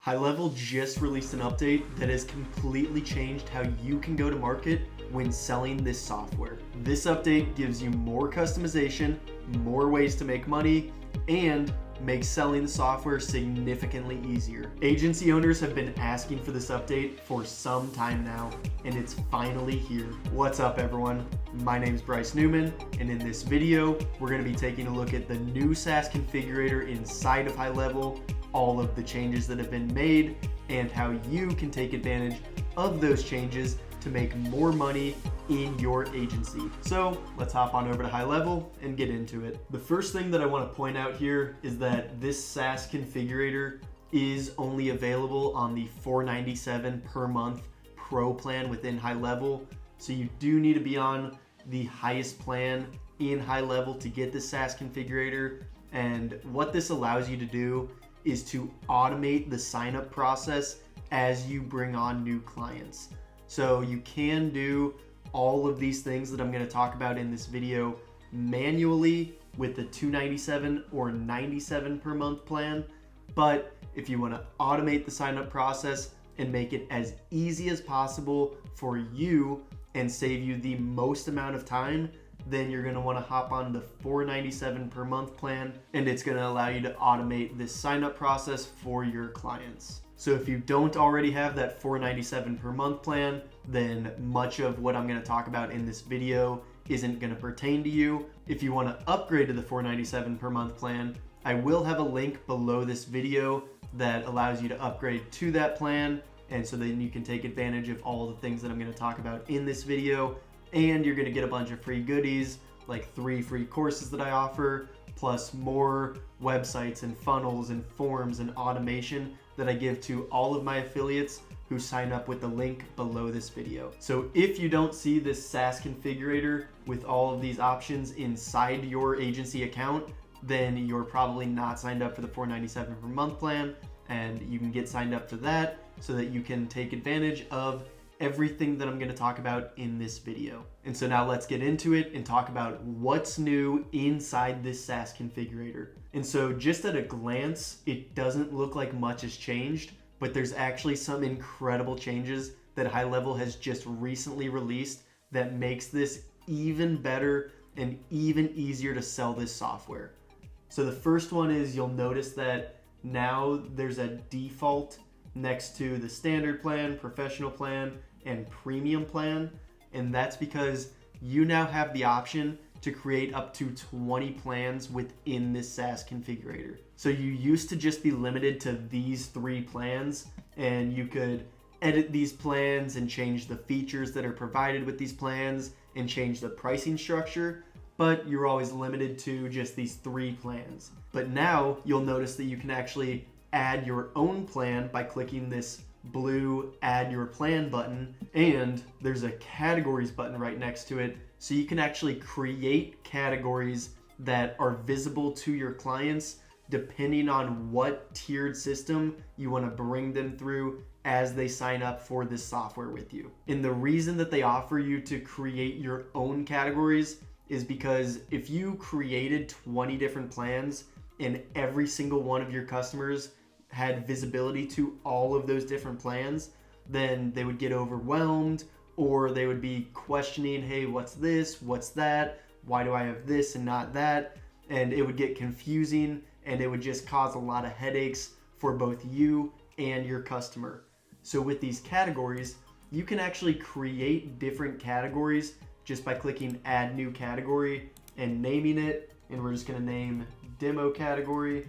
HighLevel just released an update that has completely changed how you can go to market when selling this software. This update gives you more customization, more ways to make money, and makes selling the software significantly easier. Agency owners have been asking for this update for some time now, and it's finally here. What's up, everyone? My name is Bryce Newman, and in this video, we're going to be taking a look at the new SaaS configurator inside of HighLevel, all of the changes that have been made, and how you can take advantage of those changes to make more money in your agency. So let's hop on over to HighLevel and get into it. The first thing that I want to point out here is that this SaaS configurator is only available on the $497 per month Pro plan within HighLevel. So you do need to be on the highest plan in HighLevel to get the SaaS configurator. And what this allows you to do is to automate the sign-up process as you bring on new clients. So you can do all of these things that I'm going to talk about in this video manually with the $297 or $97 per month plan. But if you want to automate the sign-up process and make it as easy as possible for you and save you the most amount of time, then you're going to want to hop on the $497 per month plan, and it's going to allow you to automate this sign-up process for your clients. So if you don't already have that $497 per month plan, then much of what I'm going to talk about in this video isn't going to pertain to you. If you want to upgrade to the $497 per month plan, I will have a link below this video that allows you to upgrade to that plan, and so then you can take advantage of all the things that I'm going to talk about in this video, and you're going to get a bunch of free goodies like 3 free courses that I offer, plus more websites and funnels and forms and automation that I give to all of my affiliates who sign up with the link below this video. So if you don't see this SaaS configurator with all of these options inside your agency account, then you're probably not signed up for the $497 per month plan, and you can get signed up for that so that you can take advantage of everything that I'm going to talk about in this video. And so now let's get into it and talk about what's new inside this SaaS configurator. And so just at a glance, it doesn't look like much has changed, but there's actually some incredible changes that HighLevel has just recently released that makes this even better and even easier to sell this software. So the first one is you'll notice that now there's a default next to the standard plan, professional plan, and premium plan, and that's because you now have the option to create up to 20 plans within this SaaS configurator. So you used to just be limited to these 3 plans, and you could edit these plans and change the features that are provided with these plans and change the pricing structure, but you're always limited to just these 3 plans. But now you'll notice that you can actually add your own plan by clicking this blue add your plan button, and there's a categories button right next to it, so you can actually create categories that are visible to your clients depending on what tiered system you want to bring them through as they sign up for this software with you. And the reason that they offer you to create your own categories is because if you created 20 different plans and every single one of your customers had visibility to all of those different plans, then they would get overwhelmed, or they would be questioning, hey, what's this? What's that? Why do I have this and not that? And it would get confusing, and it would just cause a lot of headaches for both you and your customer. So with these categories, you can actually create different categories just by clicking add new category and naming it. And we're just gonna name demo category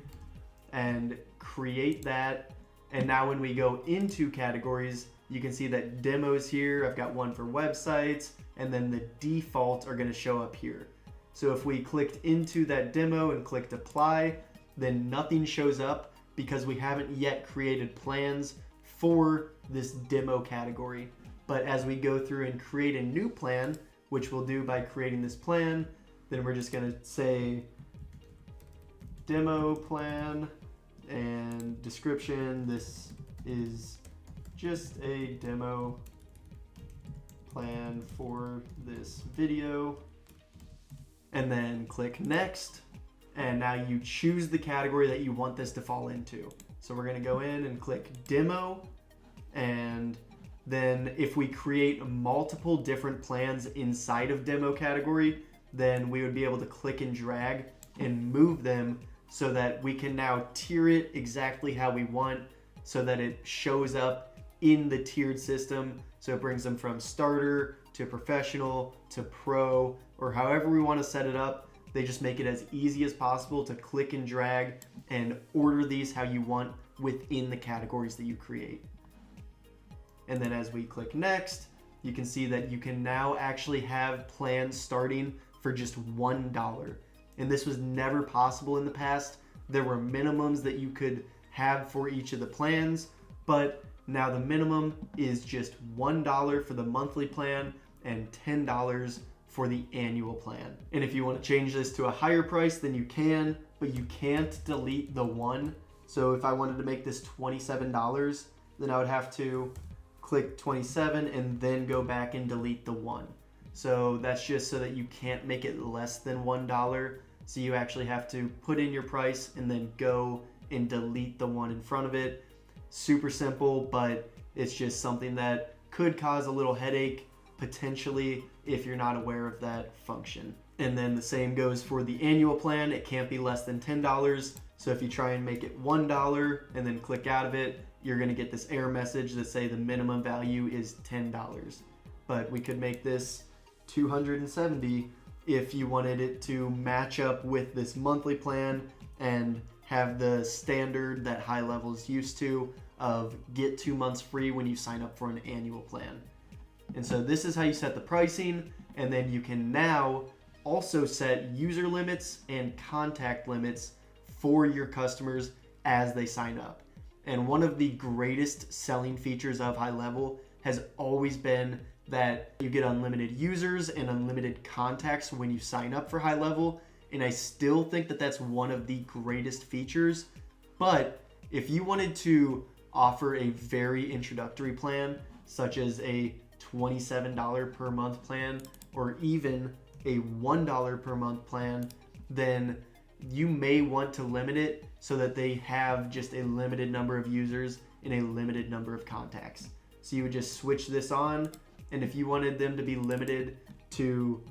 and create that. And now when we go into categories, you can see that demos here, I've got one for websites, and then the defaults are going to show up here. So if we clicked into that demo and clicked apply, then nothing shows up because we haven't yet created plans for this demo category. But as we go through and create a new plan, which we'll do by creating this plan, then we're just going to say demo plan, and description, this is just a demo plan for this video, and then click next, and now you choose the category that you want this to fall into. So we're gonna go in and click demo, and then if we create multiple different plans inside of demo category, then we would be able to click and drag and move them so that we can now tier it exactly how we want so that it shows up in the tiered system. So it brings them from starter to professional to pro, or however we want to set it up. They just make it as easy as possible to click and drag and order these how you want within the categories that you create. And then as we click next, you can see that you can now actually have plans starting for just $1. And this was never possible in the past. There were minimums that you could have for each of the plans, but now the minimum is just $1 for the monthly plan and $10 for the annual plan. And if you want to change this to a higher price, then you can, but you can't delete the 1. So if I wanted to make this $27, then I would have to click 27 and then go back and delete the 1. So that's just so that you can't make it less than $1. So you actually have to put in your price and then go and delete the 1 in front of it. Super simple, but it's just something that could cause a little headache potentially if you're not aware of that function. And then the same goes for the annual plan. It can't be less than $10. So if you try and make it $1 and then click out of it, you're gonna get this error message that say the minimum value is $10. But we could make this $270 if you wanted it to match up with this monthly plan and have the standard that HighLevel is used to of get 2 months free when you sign up for an annual plan. And so this is how you set the pricing, and then you can now also set user limits and contact limits for your customers as they sign up. And one of the greatest selling features of HighLevel has always been that you get unlimited users and unlimited contacts when you sign up for HighLevel. And I still think that that's one of the greatest features. But if you wanted to offer a very introductory plan, such as a $27 per month plan, or even a $1 per month plan, then you may want to limit it so that they have just a limited number of users and a limited number of contacts. So you would just switch this on, and if you wanted them to be limited to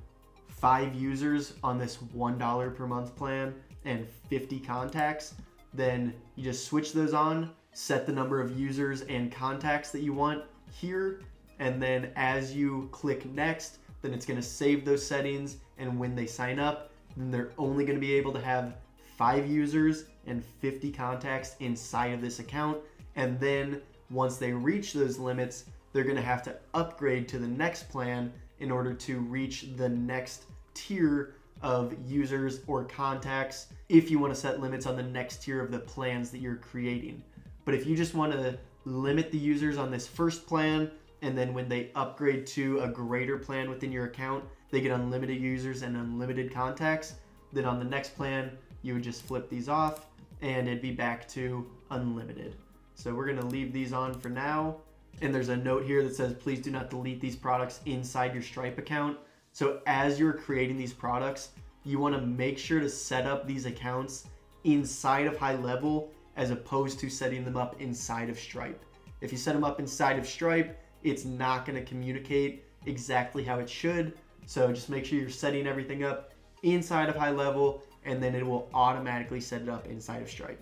5 users on this $1 per month plan and 50 contacts, then you just switch those on, set the number of users and contacts that you want here, and then as you click next, then it's going to save those settings, and when they sign up, then they're only going to be able to have 5 users and 50 contacts inside of this account. And then once they reach those limits, they're going to have to upgrade to the next plan in order to reach the next tier of users or contacts if you want to set limits on the next tier of the plans that you're creating. But if you just want to limit the users on this first plan, and then when they upgrade to a greater plan within your account, they get unlimited users and unlimited contacts, then on the next plan, you would just flip these off and it'd be back to unlimited. So we're gonna leave these on for now. And there's a note here that says, please do not delete these products inside your Stripe account. So as you're creating these products, you wanna make sure to set up these accounts inside of HighLevel as opposed to setting them up inside of Stripe. If you set them up inside of Stripe, it's not gonna communicate exactly how it should. So just make sure you're setting everything up inside of HighLevel, and then it will automatically set it up inside of Stripe.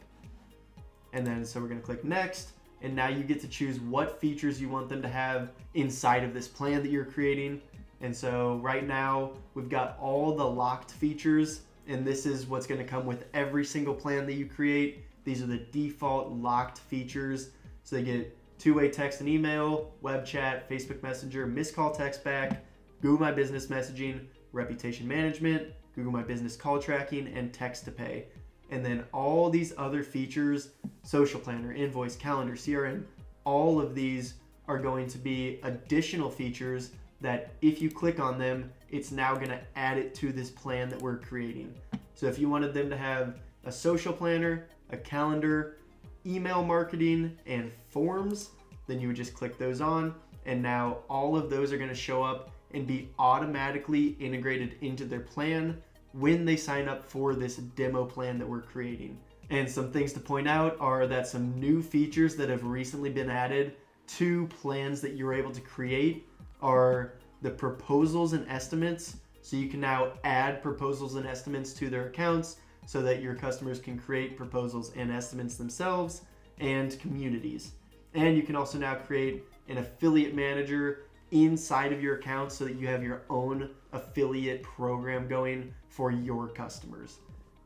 And then so we're gonna click next, and now you get to choose what features you want them to have inside of this plan that you're creating. And so right now we've got all the locked features, and this is what's gonna come with every single plan that you create. These are the default locked features. So they get two-way text and email, web chat, Facebook Messenger, missed call text back, Google My Business messaging, reputation management, Google My Business call tracking, and text to pay. And then all these other features, social planner, invoice, calendar, CRM, all of these are going to be additional features that if you click on them, it's now gonna add it to this plan that we're creating. So if you wanted them to have a social planner, a calendar, email marketing, and forms, then you would just click those on, and now all of those are gonna show up and be automatically integrated into their plan when they sign up for this demo plan that we're creating. And some things to point out are that some new features that have recently been added to plans that you're able to create are the proposals and estimates. So you can now add proposals and estimates to their accounts so that your customers can create proposals and estimates themselves, and communities. And you can also now create an affiliate manager inside of your account so that you have your own affiliate program going for your customers.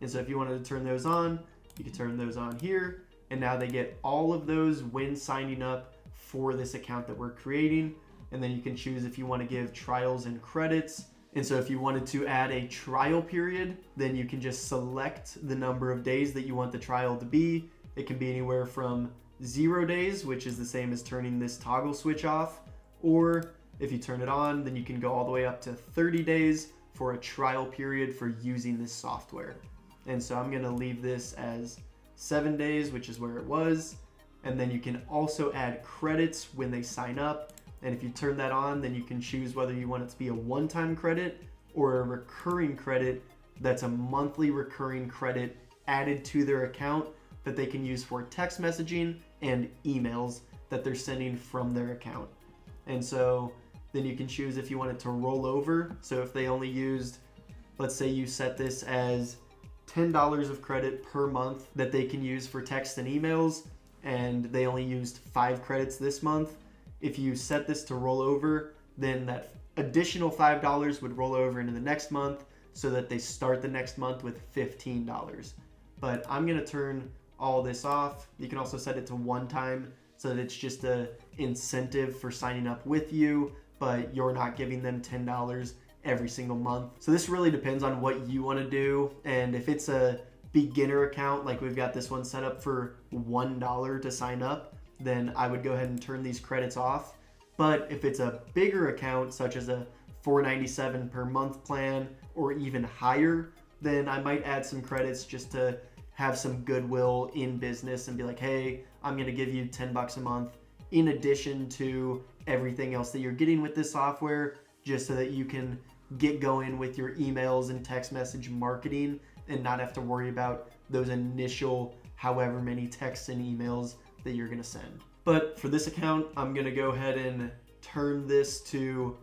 And so if you wanted to turn those on, you can turn those on here, and now they get all of those when signing up for this account that we're creating. And then you can choose if you want to give trials and credits. And so if you wanted to add a trial period, then you can just select the number of days that you want the trial to be. It can be anywhere from 0 days, which is the same as turning this toggle switch off, or if you turn it on, then you can go all the way up to 30 days for a trial period for using this software. And so I'm going to leave this as 7 days, which is where it was. And then you can also add credits when they sign up. And if you turn that on, then you can choose whether you want it to be a one-time credit or a recurring credit that's a monthly recurring credit added to their account that they can use for text messaging and emails that they're sending from their account. And so then you can choose if you want it to roll over. So if they only used, let's say you set this as $10 of credit per month that they can use for text and emails, and they only used 5 credits this month. If you set this to roll over, then that additional $5 would roll over into the next month so that they start the next month with $15. But I'm gonna turn all this off. You can also set it to one time so that it's just a incentive for signing up with you, but you're not giving them $10 every single month. So this really depends on what you want to do. And if it's a beginner account, like we've got this one set up for $1 to sign up, then I would go ahead and turn these credits off. But if it's a bigger account, such as a $497 per month plan or even higher, then I might add some credits just to have some goodwill in business and be like, hey, I'm going to give you $10 a month in addition to everything else that you're getting with this software, just so that you can get going with your emails and text message marketing and not have to worry about those initial however many texts and emails that you're going to send. But for this account, I'm going to go ahead and turn this to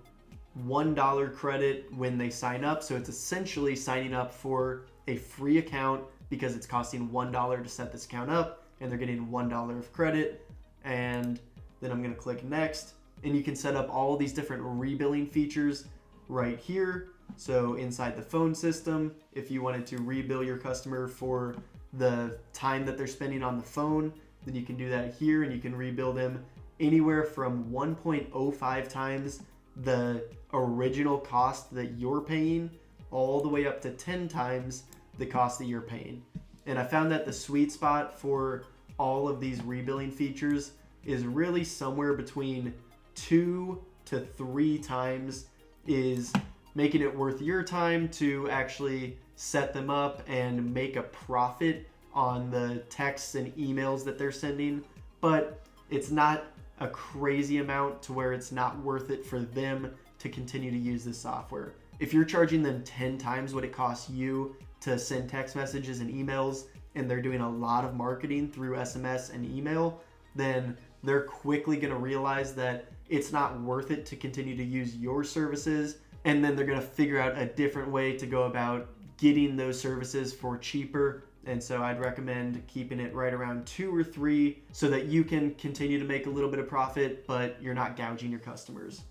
$1 credit when they sign up. So it's essentially signing up for a free account because it's costing $1 to set this account up, and they're getting $1 of credit. And then I'm going to click next, and you can set up all these different rebilling features right here. So inside the phone system, if you wanted to rebill your customer for the time that they're spending on the phone, then you can do that here, and you can rebill them anywhere from 1.05 times the original cost that you're paying all the way up to 10 times the cost that you're paying. And I found that the sweet spot for all of these rebilling features is really somewhere between 2 to 3 times is making it worth your time to actually set them up and make a profit on the texts and emails that they're sending, but it's not a crazy amount to where it's not worth it for them to continue to use this software. If you're charging them 10 times what it costs you to send text messages and emails, and they're doing a lot of marketing through SMS and email, then they're quickly going to realize that it's not worth it to continue to use your services, and then they're going to figure out a different way to go about getting those services for cheaper. And so I'd recommend keeping it right around 2 or 3 so that you can continue to make a little bit of profit, but you're not gouging your customers.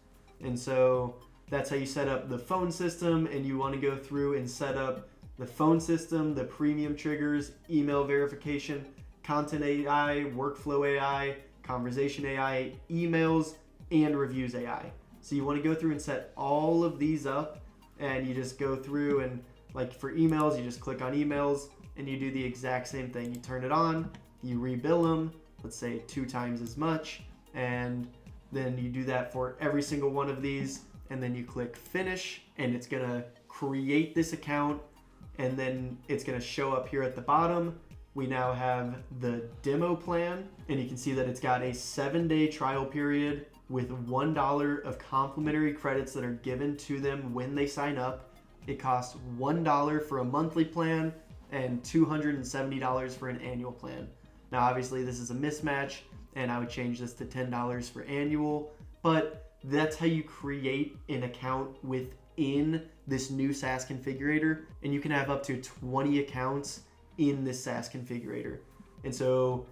And so that's how you set up the phone system, and you want to go through and set up the phone system, the premium triggers, email verification, content AI, workflow AI, conversation AI, emails, and reviews AI. So you want to go through and set all of these up, and you just go through and, like for emails, you just click on emails and you do the exact same thing. You turn it on, you rebill them, let's say 2 times as much, and then you do that for every single one of these, and then you click finish, and it's gonna create this account, and then it's gonna show up here at the bottom. We now have the demo plan, and you can see that it's got a 7-day trial period with $1 of complimentary credits that are given to them when they sign up. It costs $1 for a monthly plan and $270 for an annual plan. Now, obviously, this is a mismatch, and I would change this to $10 for annual, but that's how you create an account within this new SaaS configurator, and you can have up to 20 accounts in this SaaS configurator. And so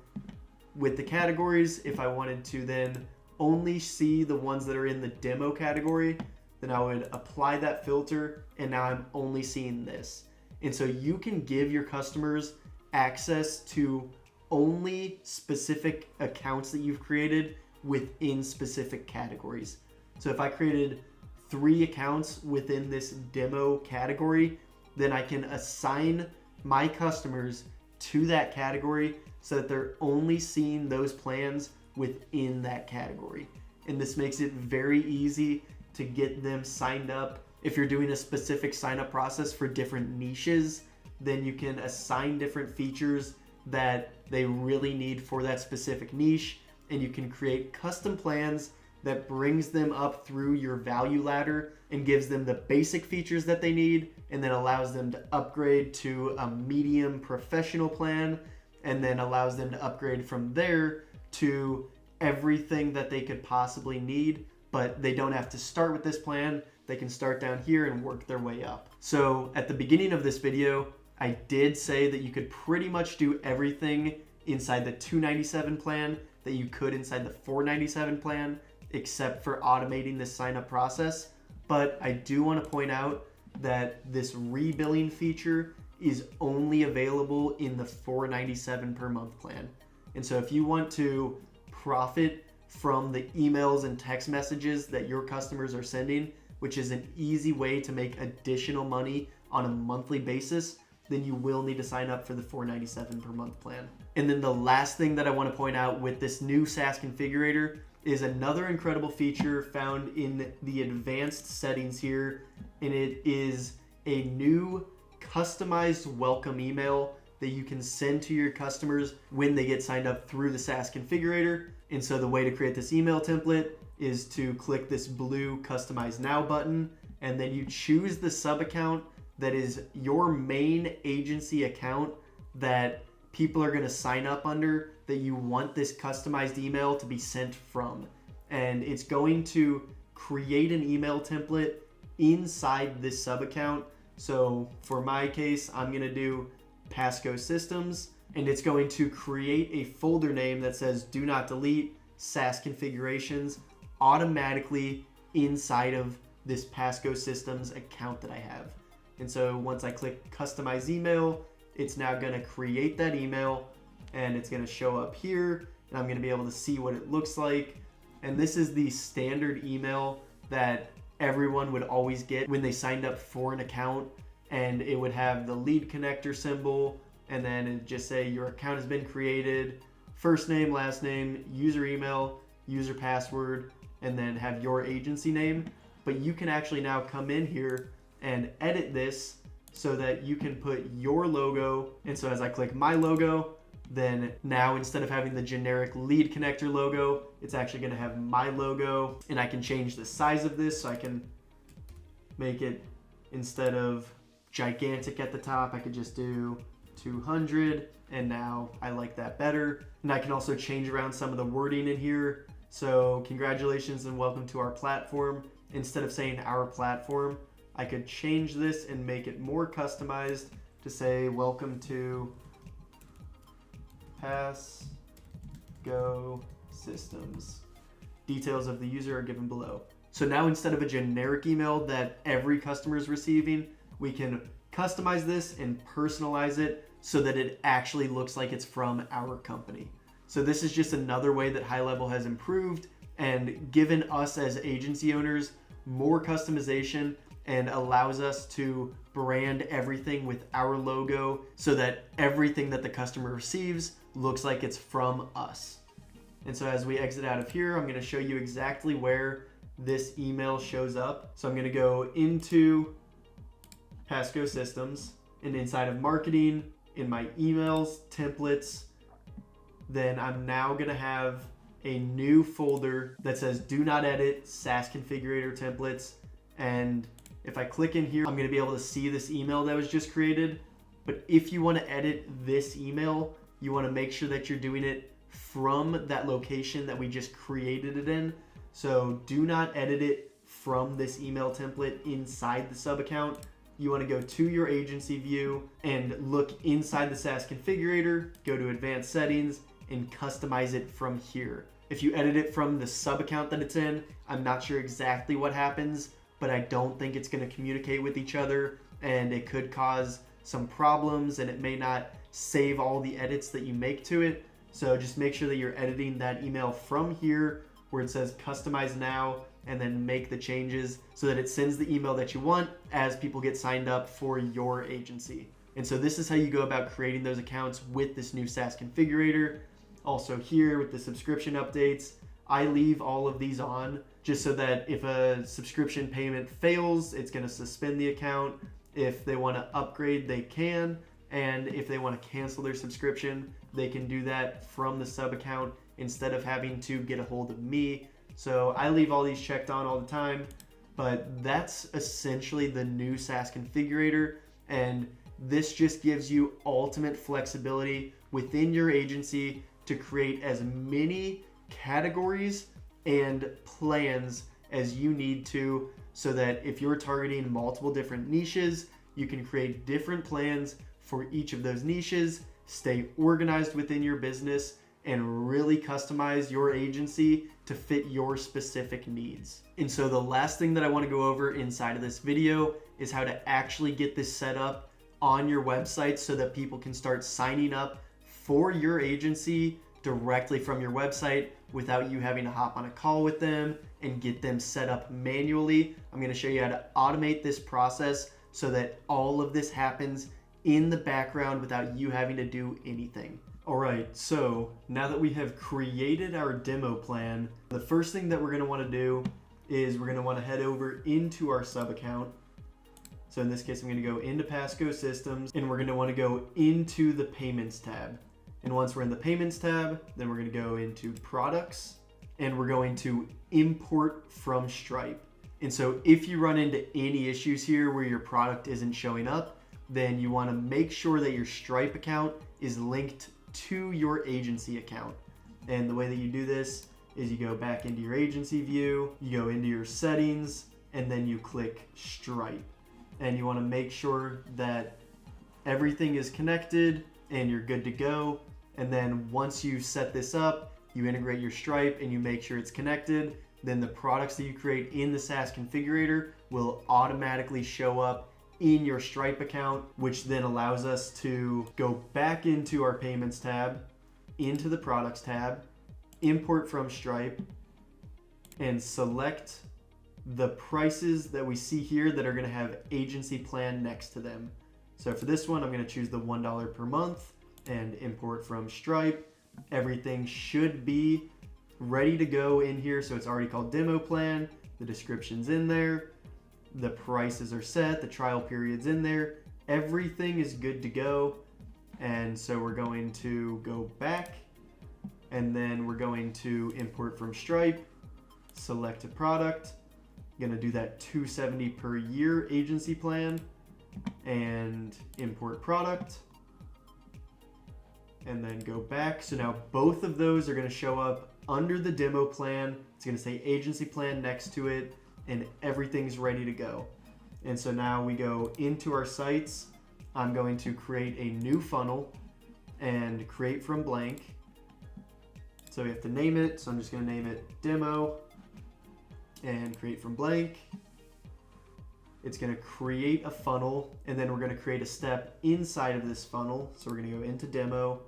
with the categories, if I wanted to then only see the ones that are in the demo category, then I would apply that filter, and now I'm only seeing this. And so you can give your customers access to only specific accounts that you've created within specific categories. So if I created 3 accounts within this demo category, then I can assign my customers to that category so that they're only seeing those plans within that category. And this makes it very easy to get them signed up. If you're doing a specific sign up process for different niches, then you can assign different features that they really need for that specific niche, and you can create custom plans that brings them up through your value ladder and gives them the basic features that they need, and then allows them to upgrade to a medium professional plan, and then allows them to upgrade from there to everything that they could possibly need. But they don't have to start with this plan. They can start down here and work their way up. So at the beginning of this video, I did say that you could pretty much do everything inside the $297 plan that you could inside the $497 plan, except for automating this sign up process. But I do want to point out that this rebilling feature is only available in the $497 per month plan. And so if you want to profit from the emails and text messages that your customers are sending, which is an easy way to make additional money on a monthly basis, then you will need to sign up for the $497 per month plan. And then the last thing that I want to point out with this new SaaS configurator is another incredible feature found in the advanced settings here, and it is a new customized welcome email that you can send to your customers when they get signed up through the SaaS configurator. And so the way to create this email template is to click this blue Customize Now button, and then you choose the sub account that is your main agency account that people are going to sign up under, that you want this customized email to be sent from. And it's going to create an email template inside this sub account. So for my case, I'm going to do Pasco Systems, and it's going to create a folder name that says do not delete SaaS configurations automatically inside of this Pasco Systems account that I have. And so once I click customize email, it's now going to create that email, and it's going to show up here, and I'm going to be able to see what it looks like. And this is the standard email that everyone would always get when they signed up for an account, and it would have the lead connector symbol, and then it just say your account has been created, first name, last name, user email, user password, and then have your agency name. But you can actually now come in here and edit this so that you can put your logo. And so as I click my logo, then now instead of having the generic lead connector logo, it's actually going to have my logo. And I can change the size of this, so I can make it, instead of gigantic at the top, I could just do 200, and now I like that better. And I can also change around some of the wording in here. So congratulations and welcome to our platform. Instead of saying our platform, I could change this and make it more customized to say welcome to Pasco Systems. Details of the user are given below. So now instead of a generic email that every customer is receiving, we can customize this and personalize it so that it actually looks like it's from our company. So this is just another way that HighLevel has improved and given us as agency owners more customization, and allows us to brand everything with our logo so that everything that the customer receives looks like it's from us. And so as we exit out of here, I'm going to show you exactly where this email shows up. So I'm going to go into Pasco Systems, and inside of marketing, in my emails, templates, then I'm now going to have a new folder that says do not edit SaaS configurator templates. And if I click in here, I'm going to be able to see this email that was just created. But if you want to edit this email, you want to make sure that you're doing it from that location that we just created it in. So do not edit it from this email template inside the sub account. You want to go to your agency view and look inside the SaaS configurator, go to advanced settings and customize it from here. If you edit it from the sub account that it's in, I'm not sure exactly what happens, but I don't think it's going to communicate with each other and it could cause some problems and it may not save all the edits that you make to it. So just make sure that you're editing that email from here where it says customize now and then make the changes so that it sends the email that you want as people get signed up for your agency. And so this is how you go about creating those accounts with this new SaaS configurator. Also here with the subscription updates, I leave all of these on just so that if a subscription payment fails, it's going to suspend the account. If they want to upgrade, they can. And if they want to cancel their subscription, they can do that from the sub account instead of having to get a hold of me. So I leave all these checked on all the time, but that's essentially the new SaaS configurator. And this just gives you ultimate flexibility within your agency to create as many categories and plans as you need to, so that if you're targeting multiple different niches, you can create different plans for each of those niches, stay organized within your business, and really customize your agency to fit your specific needs. And so the last thing that I want to go over inside of this video is how to actually get this set up on your website so that people can start signing up for your agency directly from your website without you having to hop on a call with them and get them set up manually. I'm going to show you how to automate this process so that all of this happens in the background without you having to do anything. All right, so now that we have created our demo plan, the first thing that we're going to want to do is we're going to want to head over into our sub account. So in this case, I'm going to go into Passco Systems and we're going to want to go into the Payments tab. And once we're in the Payments tab, then we're going to go into Products and we're going to Import from Stripe. And so if you run into any issues here where your product isn't showing up, then you want to make sure that your Stripe account is linked to your agency account. And the way that you do this is you go back into your agency view, you go into your settings, and then you click Stripe. And you want to make sure that everything is connected and you're good to go. And then once you set this up, you integrate your Stripe and you make sure it's connected, then the products that you create in the SaaS configurator will automatically show up in your Stripe account, which then allows us to go back into our Payments tab, into the Products tab, import from Stripe, and select the prices that we see here that are going to have agency plan next to them. So for this one, I'm going to choose the $1 per month and import from Stripe. Everything should be ready to go in here. So it's already called demo plan. The description's in there. The prices are set. The trial period's in there. Everything is good to go. And so we're going to go back and then we're going to import from Stripe, select a product. I'm going to do that $270 per year agency plan and import product. And then go back. So now both of those are going to show up under the demo plan. It's going to say agency plan next to it and everything's ready to go. And so now we go into our sites. I'm going to create a new funnel and create from blank. So we have to name it. So I'm just going to name it demo and create from blank. It's going to create a funnel and then we're going to create a step inside of this funnel. So we're going to go into demo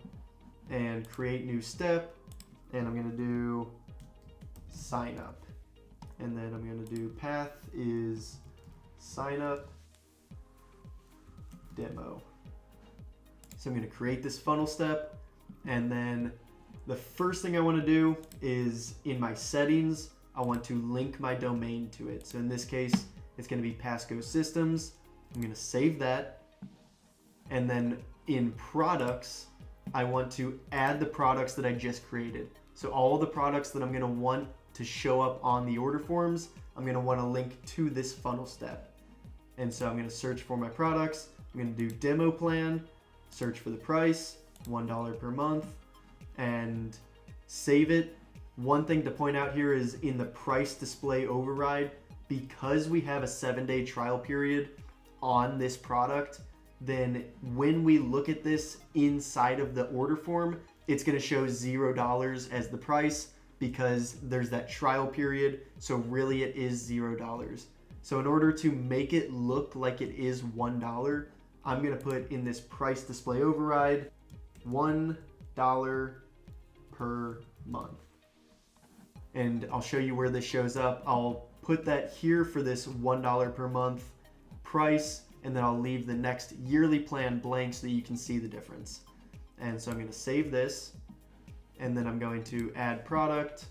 and create new step. And I'm going to do sign up. And then I'm going to do path is sign up demo. So I'm going to create this funnel step. And then the first thing I want to do is in my settings, I want to link my domain to it. So in this case, it's going to be Passco Systems. I'm going to save that. And then in products, I want to add the products that I just created. So all the products that I'm going to want to show up on the order forms, I'm going to want to link to this funnel step. And so I'm going to search for my products. I'm I'm going to do demo plan, search for the price, $1 per month, and save it. One thing to point out here is in the price display override, because we have a 7-day trial period on this product, then when we look at this inside of the order form, it's going to show $0 as the price because there's that trial period. So really it is $0. So in order to make it look like it is $1, I'm going to put in this price display override $1 per month. And I'll show you where this shows up. I'll put that here for this $1 per month price, and then I'll leave the next yearly plan blank so that you can see the difference. And so I'm going to save this, and then I'm going to add product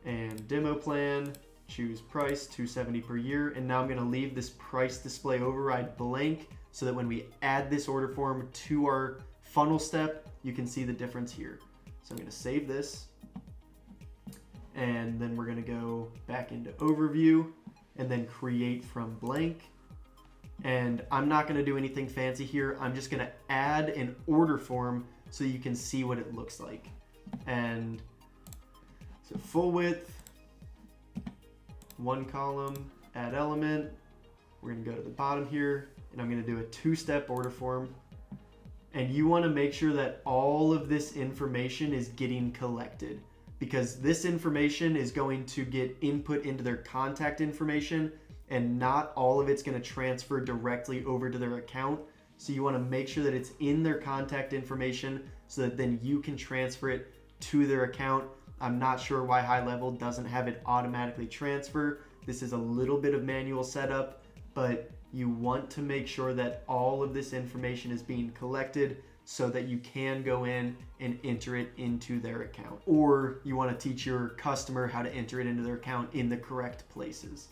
and demo plan, choose price, $270 per year, and now I'm going to leave this price display override blank so that when we add this order form to our funnel step, you can see the difference here. So I'm going to save this, and then we're going to go back into overview and then create from blank. And I'm not going to do anything fancy here. I'm just going to add an order form so you can see what it looks like. And so full width, 1 column, add element. We're going to go to the bottom here, and I'm going to do a 2-step order form. And you want to make sure that all of this information is getting collected, because this information is going to get input into their contact information, and not all of it's going to transfer directly over to their account. So you want to make sure that it's in their contact information so that then you can transfer it to their account. I'm not sure why HighLevel doesn't have it automatically transfer. This is a little bit of manual setup, but you want to make sure that all of this information is being collected so that you can go in and enter it into their account. Or you want to teach your customer how to enter it into their account in the correct places.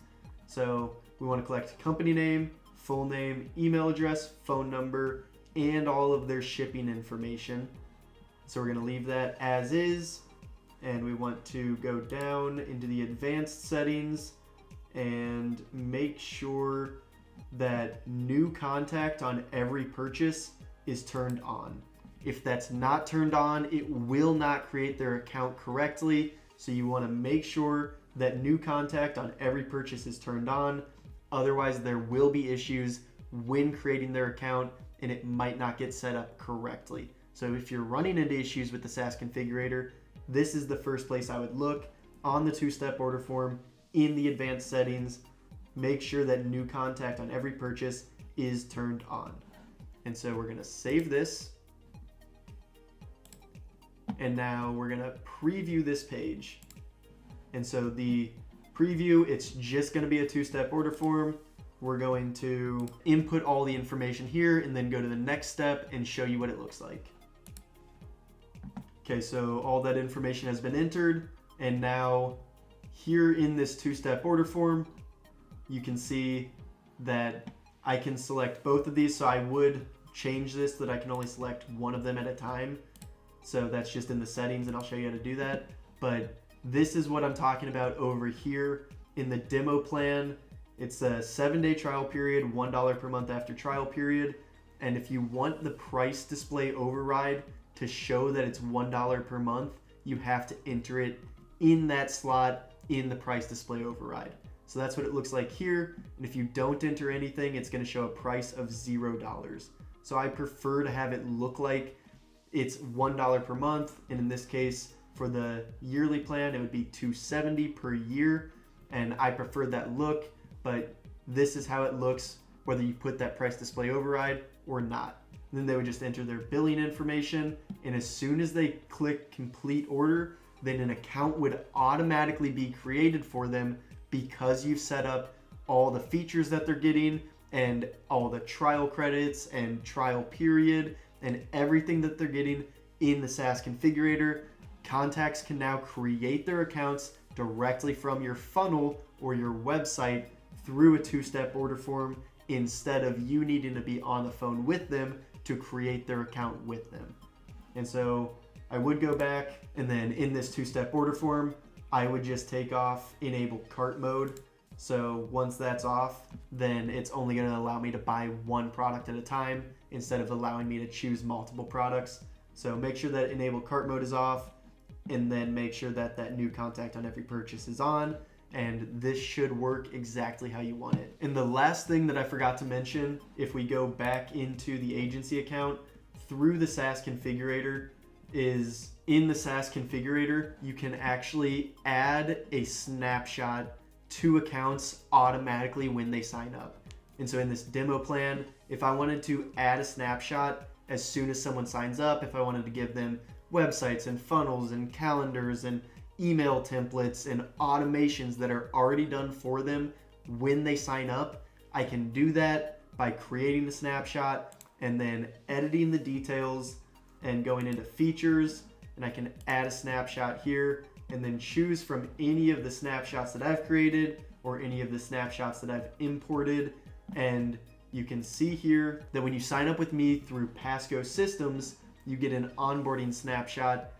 So we want to collect company name, full name, email address, phone number, and all of their shipping information. So we're going to leave that as is. And we want to go down into the advanced settings and make sure that new contact on every purchase is turned on. If that's not turned on, it will not create their account correctly. So you want to make sure that new contact on every purchase is turned on. Otherwise, there will be issues when creating their account and it might not get set up correctly. So if you're running into issues with the SaaS configurator, this is the first place I would look on the 2-step order form in the advanced settings. Make sure that new contact on every purchase is turned on. And so we're going to save this. And now we're going to preview this page. And so the preview, it's just going to be a 2-step order form. We're going to input all the information here and then go to the next step and show you what it looks like. Okay, so all that information has been entered, and now here in this 2-step order form, you can see that I can select both of these. So I would change this so that I can only select one of them at a time. So that's just in the settings, and I'll show you how to do that. But this is what I'm talking about over here in the demo plan. It's a 7-day trial period, $1 per month after trial period. And if you want the price display override to show that it's $1 per month, you have to enter it in that slot in the price display override. So that's what it looks like here. And if you don't enter anything, it's going to show a price of $0. So I prefer to have it look like it's $1 per month. And in this case, for the yearly plan, it would be $270 per year. And I prefer that look, but this is how it looks whether you put that price display override or not. And then they would just enter their billing information. And as soon as they click complete order, then an account would automatically be created for them because you've set up all the features that they're getting and all the trial credits and trial period and everything that they're getting in the SaaS configurator. Contacts can now create their accounts directly from your funnel or your website through a 2-step order form instead of you needing to be on the phone with them to create their account with them. And so I would go back, and then in this 2-step order form, I would just take off enable cart mode So once that's off, then it's only going to allow me to buy one product at a time instead of allowing me to choose multiple products. So make sure that enable cart mode is off, and then make sure that that new contact on every purchase is on, and this should work exactly how you want it. And the last thing that I forgot to mention, if we go back into the agency account through the SaaS configurator, is in the SaaS configurator, you can actually add a snapshot to accounts automatically when they sign up. And so in this demo plan, if I wanted to add a snapshot as soon as someone signs up, if I wanted to give them websites and funnels and calendars and email templates and automations that are already done for them when they sign up, I can do that by creating the snapshot and then editing the details and going into features, and I can add a snapshot here and then choose from any of the snapshots that I've created or any of the snapshots that I've imported. And you can see here that when you sign up with me through Passgo Systems, you get an onboarding snapshot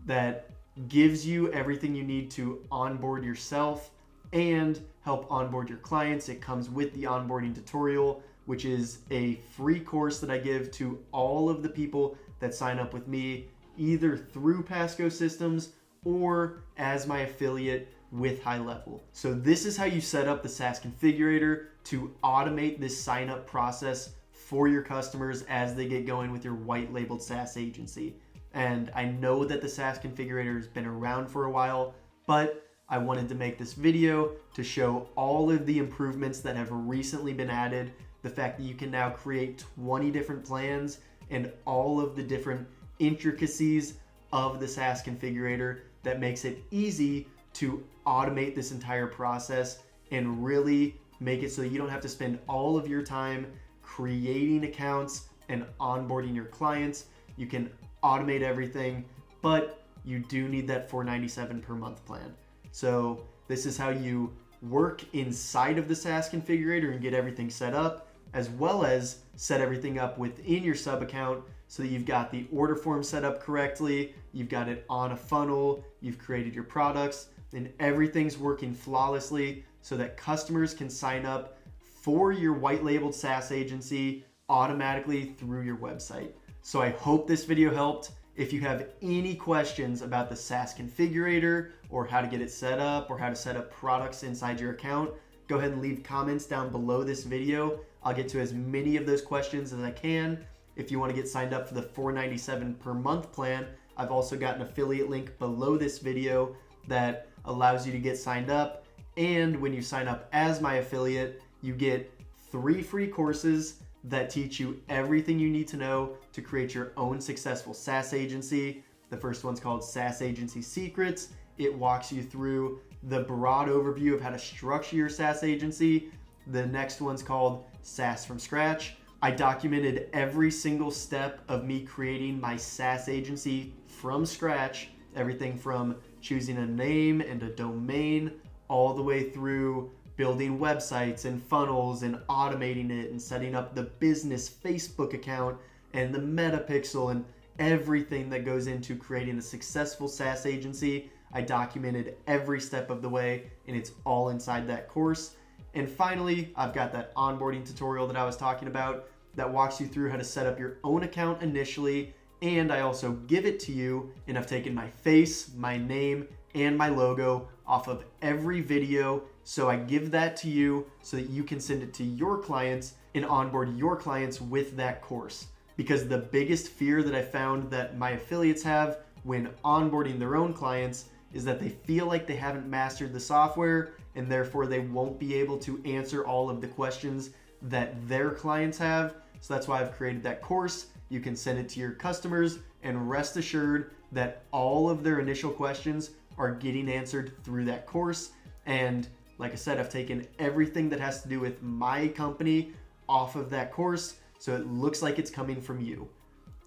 that gives you everything you need to onboard yourself and help onboard your clients. It comes with the onboarding tutorial, which is a free course that I give to all of the people that sign up with me, either through Passgo Systems or as my affiliate with HighLevel. So this is how you set up the SaaS configurator to automate this sign up process for your customers as they get going with your white labeled SaaS agency. And I know that the SaaS configurator has been around for a while, but I wanted to make this video to show all of the improvements that have recently been added, the fact that you can now create 20 different plans and all of the different intricacies of the SaaS configurator that makes it easy to automate this entire process and really make it so you don't have to spend all of your time creating accounts and onboarding your clients. You can automate everything, but you do need that $497 per month plan. So this is how you work inside of the SaaS configurator and get everything set up, as well as set everything up within your sub account so that you've got the order form set up correctly, you've got it on a funnel, you've created your products, and everything's working flawlessly so that customers can sign up for your white labeled SaaS agency automatically through your website. So I hope this video helped. If you have any questions about the SaaS configurator or how to get it set up or how to set up products inside your account, go ahead and leave comments down below this video. I'll get to as many of those questions as I can. If you want to get signed up for the $497 per month plan, I've also got an affiliate link below this video that allows you to get signed up. And when you sign up as my affiliate, you get 3 free courses that teach you everything you need to know to create your own successful SaaS agency. The first one's called SaaS Agency Secrets. It walks you through the broad overview of how to structure your SaaS agency. The next one's called SaaS from Scratch. I documented every single step of me creating my SaaS agency from scratch, everything from choosing a name and a domain all the way through building websites and funnels and automating it and setting up the business Facebook account and the metapixel and everything that goes into creating a successful SaaS agency. I documented every step of the way, and it's all inside that course. And finally, I've got that onboarding tutorial that I was talking about that walks you through how to set up your own account initially, and I also give it to you, and I've taken my face, my name, and my logo off of every video. So I give that to you so that you can send it to your clients and onboard your clients with that course. Because the biggest fear that I found that my affiliates have when onboarding their own clients is that they feel like they haven't mastered the software and therefore they won't be able to answer all of the questions that their clients have. So that's why I've created that course. You can send it to your customers and rest assured that all of their initial questions are getting answered through that course. And like I said, I've taken everything that has to do with my company off of that course, so it looks like it's coming from you.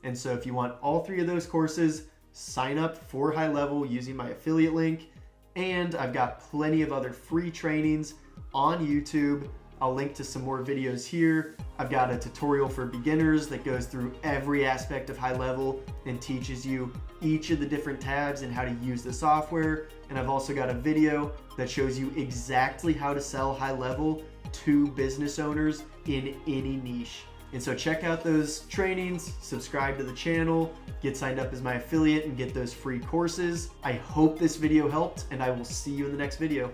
And so if you want all 3 of those courses, sign up for HighLevel using my affiliate link. And I've got plenty of other free trainings on YouTube I'll link to some more videos here. I've got a tutorial for beginners that goes through every aspect of HighLevel and teaches you each of the different tabs and how to use the software. And I've also got a video that shows you exactly how to sell HighLevel to business owners in any niche. And so check out those trainings, subscribe to the channel, get signed up as my affiliate and get those free courses. I hope this video helped, and I will see you in the next video.